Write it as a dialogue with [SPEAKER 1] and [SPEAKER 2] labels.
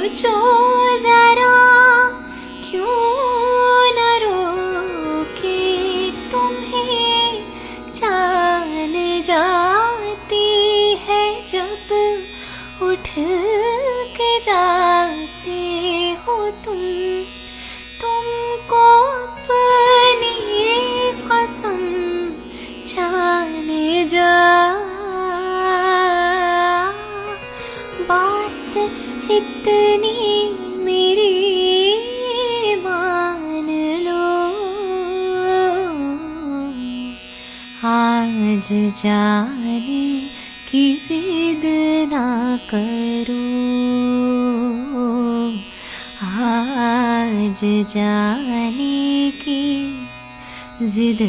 [SPEAKER 1] सोचो जरा, क्यों न रोके तुम्हें जान जाती है जब उठ के जाते हो तुमको अपनी कसम जाने जा। बात इतनी मेरी मान लो, आज जाने की जिद ना करो, आज जाने की जिद